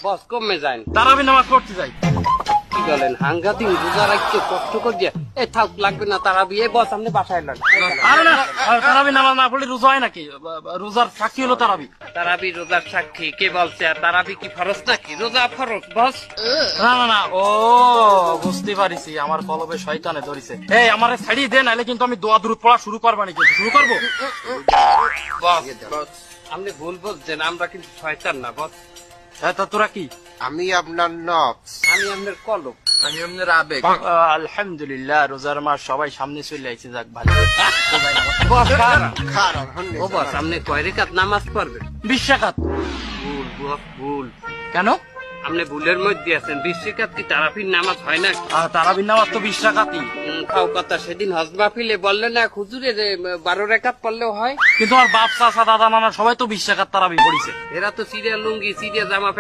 বস কমে যান। তারাবি নামাজ পড়তে যাই। কি বলেন হাঙ্গাদিন রোজা রাখতে কষ্ট করিয়া থাক লাগবে না তারাবি। এই বস আপনি বাসায় এলেন। আরে না, তারাবি নামাজ না পড়লে রোজা হয় নাকি? রোজার সাক্ষী হলো তারাবি। তারাবি রোজার সাক্ষী কে বলছে? আর তারাবি কি ফরজ নাকি? রোজা ফরজ বস। না না না, ও বুঝতে পারিছি, আমার কলবে শয়তানে ধরিছে। এই আমারে ছাড়িয়ে দে, নাহলে কিন্তু আমি দোয়া দুরূদ পড়া শুরু করবানি। কিন্তু শুরু করবো। বস বস আপনি ভুল বলছেন, আমরা কিন্তু শয়তান না বস। হ্যাঁ, তা তোরা কি? আমি আপনার নফস। আমি আপনার কলব। আমি আপনার আবেগ। আলহামদুলিল্লাহ, রোজার মাস সবাই সামনে চলে আইছে, যাক ভালো। বস খারাপ ও বস আপনি কয় রেখাত নামাজ পড়বেন? 20 রাকাত। ভুল বস ভুল। কেন? আপনি ভুলের মধ্যে আছেন। 20 রেখাত কি তারাবির নামাজ হয় না? তারাবির নামাজ তো 20 রাকাতই। খাও কথা সেদিন হজ মাহফিলে বললেন না হুজুরে যে 12 রেখাত পড়লেও হয়। কিন্তু আমার বাপ চাচা দাদা নানা সবাই তো 20 রাকাত তারাবি পড়িছে। এরা তো সিরিয়া লুঙ্গি সিরিয়া জামা